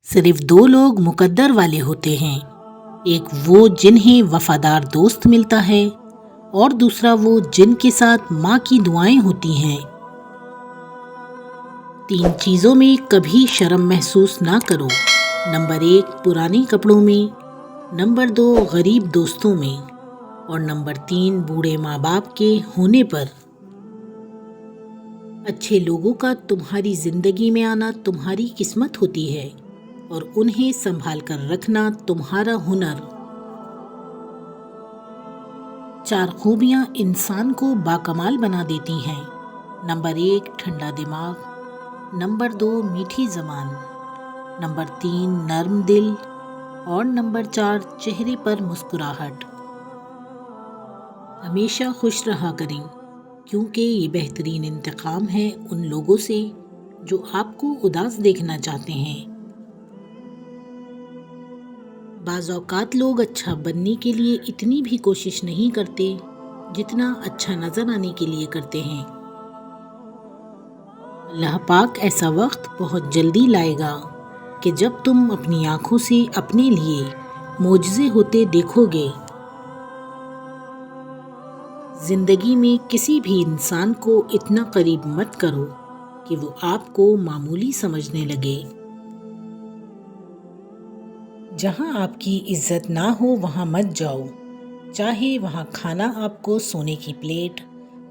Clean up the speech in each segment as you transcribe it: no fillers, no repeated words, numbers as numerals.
صرف دو لوگ مقدر والے ہوتے ہیں، ایک وہ جنہیں وفادار دوست ملتا ہے اور دوسرا وہ جن کے ساتھ ماں کی دعائیں ہوتی ہیں۔ 3 چیزوں میں کبھی شرم محسوس نہ کرو۔ نمبر 1 پرانے کپڑوں میں، نمبر 2 غریب دوستوں میں، اور نمبر 3 بوڑھے ماں باپ کے ہونے پر۔ اچھے لوگوں کا تمہاری زندگی میں آنا تمہاری قسمت ہوتی ہے اور انہیں سنبھال کر رکھنا تمہارا ہنر۔ 4 خوبیاں انسان کو باکمال بنا دیتی ہیں۔ نمبر 1 ٹھنڈا دماغ، نمبر 2 میٹھی زبان، نمبر 3 نرم دل، اور نمبر 4 چہرے پر مسکراہٹ۔ ہمیشہ خوش رہا کریں، کیونکہ یہ بہترین انتقام ہے ان لوگوں سے جو آپ کو اداس دیکھنا چاہتے ہیں۔ بعض اوقات لوگ اچھا بننے کے لیے اتنی بھی کوشش نہیں کرتے جتنا اچھا نظر آنے کے لیے کرتے ہیں۔ اللہ پاک ایسا وقت بہت جلدی لائے گا کہ جب تم اپنی آنکھوں سے اپنے لیے معجزے ہوتے دیکھو گے۔ زندگی میں کسی بھی انسان کو اتنا قریب مت کرو کہ وہ آپ کو معمولی سمجھنے لگے۔ جہاں آپ کی عزت نہ ہو وہاں مت جاؤ، چاہے وہاں کھانا آپ کو سونے کی پلیٹ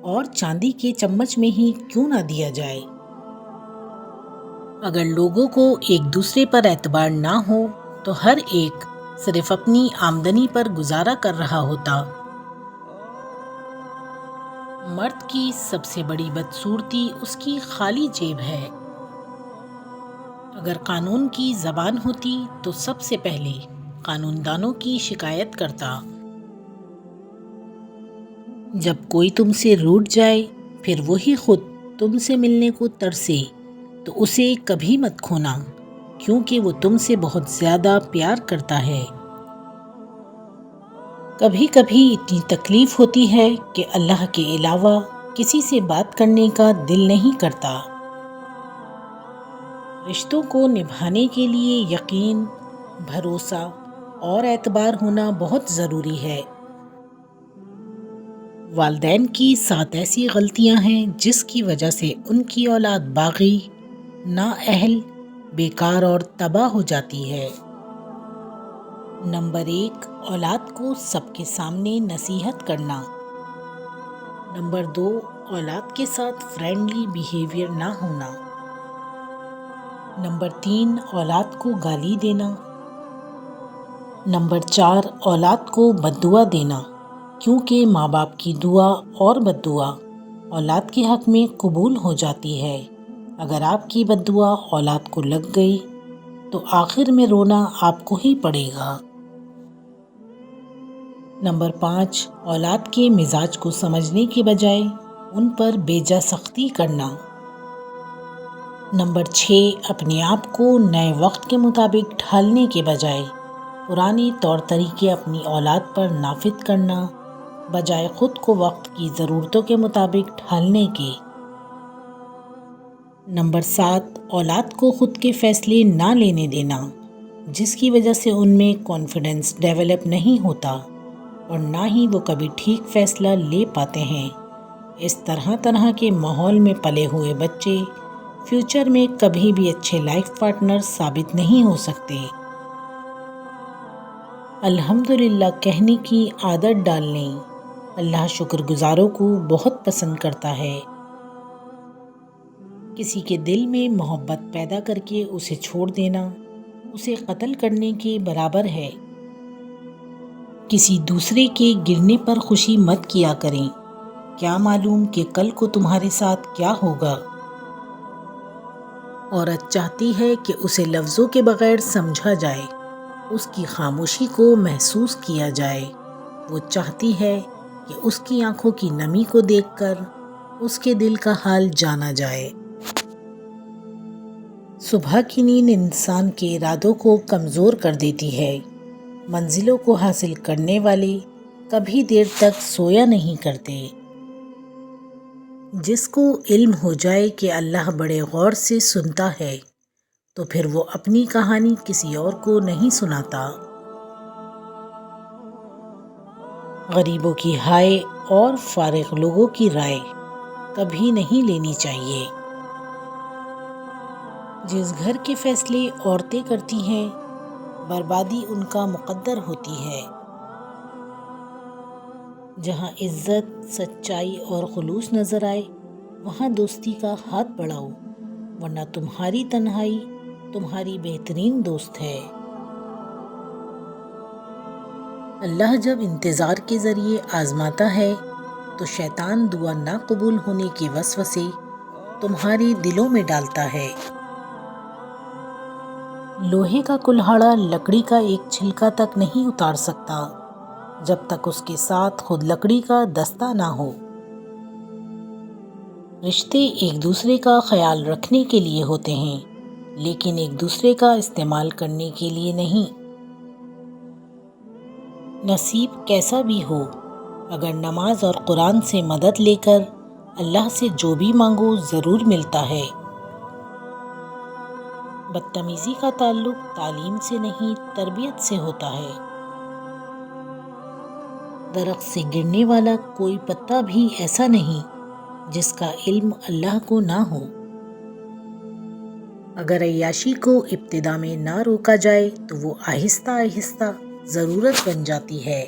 اور چاندی کے چمچ میں ہی کیوں نہ دیا جائے۔ اگر لوگوں کو ایک دوسرے پر اعتبار نہ ہو تو ہر ایک صرف اپنی آمدنی پر گزارا کر رہا ہوتا۔ مرد کی سب سے بڑی بدصورتی اس کی خالی جیب ہے۔ اگر قانون کی زبان ہوتی تو سب سے پہلے قانون دانوں کی شکایت کرتا۔ جب کوئی تم سے روٹھ جائے پھر وہی خود تم سے ملنے کو ترسے تو اسے کبھی مت کھونا، کیونکہ وہ تم سے بہت زیادہ پیار کرتا ہے۔ کبھی کبھی اتنی تکلیف ہوتی ہے کہ اللہ کے علاوہ کسی سے بات کرنے کا دل نہیں کرتا۔ رشتوں کو نبھانے کے لیے یقین، بھروسہ اور اعتبار ہونا بہت ضروری ہے۔ والدین کی 7 ایسی غلطیاں ہیں جس کی وجہ سے ان کی اولاد باغی، نااہل، بیکار اور تباہ ہو جاتی ہے۔ نمبر 1 اولاد کو سب کے سامنے نصیحت کرنا۔ نمبر 2 اولاد کے ساتھ فرینڈلی بیہیویئر نہ ہونا۔ نمبر 3 اولاد کو گالی دینا۔ نمبر 4 اولاد کو بددعا دینا، کیونکہ ماں باپ کی دعا اور بددعا اولاد کے حق میں قبول ہو جاتی ہے۔ اگر آپ کی بددعا اولاد کو لگ گئی تو آخر میں رونا آپ کو ہی پڑے گا۔ نمبر 5 اولاد کے مزاج کو سمجھنے کے بجائے ان پر بیجا سختی کرنا۔ نمبر 6 اپنے آپ کو نئے وقت کے مطابق ڈھالنے کے بجائے پرانے طور طریقے اپنی اولاد پر نافذ کرنا، بجائے خود کو وقت کی ضرورتوں کے مطابق ڈھالنے کے۔ نمبر 7 اولاد کو خود کے فیصلے نہ لینے دینا، جس کی وجہ سے ان میں کانفیڈنس ڈیولپ نہیں ہوتا اور نہ ہی وہ کبھی ٹھیک فیصلہ لے پاتے ہیں۔ اس طرح کے ماحول میں پلے ہوئے بچے فیوچر میں کبھی بھی اچھے لائف پارٹنر ثابت نہیں ہو سکتے۔ الحمدللہ کہنے کی عادت ڈال لیں۔ اللہ شکر گزاروں کو بہت پسند کرتا ہے۔ کسی کے دل میں محبت پیدا کر کے اسے چھوڑ دینا اسے قتل کرنے کے برابر ہے۔ کسی دوسرے کے گرنے پر خوشی مت کیا کریں، کیا معلوم کہ کل کو تمہارے ساتھ کیا ہوگا۔ عورت چاہتی ہے کہ اسے لفظوں کے بغیر سمجھا جائے، اس کی خاموشی کو محسوس کیا جائے۔ وہ چاہتی ہے کہ اس کی آنکھوں کی نمی کو دیکھ کر اس کے دل کا حال جانا جائے۔ صبح کی نیند انسان کے ارادوں کو کمزور کر دیتی ہے۔ منزلوں کو حاصل کرنے والے کبھی دیر تک سویا نہیں کرتے۔ جس کو علم ہو جائے کہ اللہ بڑے غور سے سنتا ہے، تو پھر وہ اپنی کہانی کسی اور کو نہیں سناتا۔ غریبوں کی ہائے اور فارغ لوگوں کی رائے کبھی نہیں لینی چاہیے۔ جس گھر کے فیصلے عورتیں کرتی ہیں، بربادی ان کا مقدر ہوتی ہے۔ جہاں عزت، سچائی اور خلوص نظر آئے، وہاں دوستی کا ہاتھ بڑھاؤ، ورنہ تمہاری تنہائی تمہاری بہترین دوست ہے۔ اللہ جب انتظار کے ذریعے آزماتا ہے تو شیطان دعا نہ قبول ہونے کے وسوسے تمہاری دلوں میں ڈالتا ہے۔ لوہے کا کلہاڑا لکڑی کا ایک چھلکا تک نہیں اتار سکتا جب تک اس کے ساتھ خود لکڑی کا دستہ نہ ہو۔ رشتے ایک دوسرے کا خیال رکھنے کے لیے ہوتے ہیں، لیکن ایک دوسرے کا استعمال کرنے کے لیے نہیں۔ نصیب کیسا بھی ہو، اگر نماز اور قرآن سے مدد لے کر اللہ سے جو بھی مانگو ضرور ملتا ہے۔ بدتمیزی کا تعلق تعلیم سے نہیں، تربیت سے ہوتا ہے۔ درخت سے گرنے والا کوئی پتا بھی ایسا نہیں جس کا علم اللہ کو نہ ہو۔ اگر عیاشی کو ابتدا میں نہ روکا جائے تو وہ آہستہ آہستہ ضرورت بن جاتی ہے۔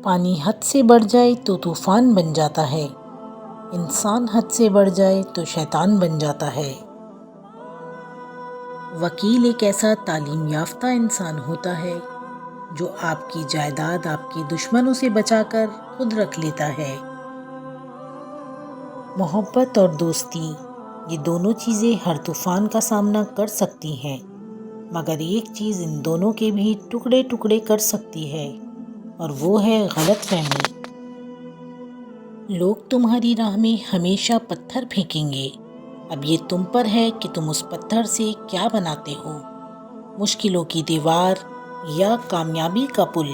پانی حد سے بڑھ جائے تو طوفان بن جاتا ہے، انسان حد سے بڑھ جائے تو شیطان بن جاتا ہے۔ وکیل ایک ایسا تعلیم یافتہ انسان ہوتا ہے جو آپ کی جائیداد آپ کے دشمنوں سے بچا کر خود رکھ لیتا ہے۔ محبت اور دوستی، یہ دونوں چیزیں ہر طوفان کا سامنا کر سکتی ہیں، مگر ایک چیز ان دونوں کے بھی ٹکڑے ٹکڑے کر سکتی ہے، اور وہ ہے غلط فہمی۔ لوگ تمہاری راہ میں ہمیشہ پتھر پھینکیں گے، اب یہ تم پر ہے کہ تم اس پتھر سے کیا بناتے ہو، مشکلوں کی دیوار یا کامیابی کا پل۔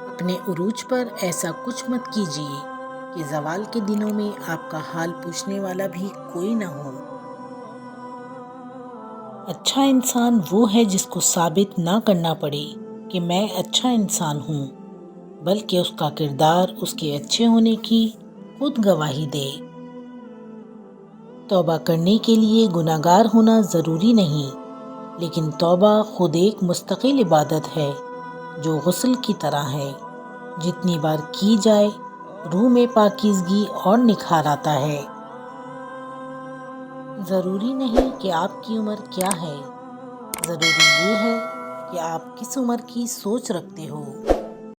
اپنے عروج پر ایسا کچھ مت کیجیے کہ زوال کے دنوں میں آپ کا حال پوچھنے والا بھی کوئی نہ ہو۔ اچھا انسان وہ ہے جس کو ثابت نہ کرنا پڑے کہ میں اچھا انسان ہوں، بلکہ اس کا کردار اس کے اچھے ہونے کی خود گواہی دے۔ توبہ کرنے کے لیے گناہ گار ہونا ضروری نہیں، لیکن توبہ خود ایک مستقل عبادت ہے جو غسل کی طرح ہے، جتنی بار کی جائے روح میں پاکیزگی اور نکھار آتا ہے۔ ضروری نہیں کہ آپ کی عمر کیا ہے، ضروری یہ ہے کہ آپ کس عمر کی سوچ رکھتے ہو۔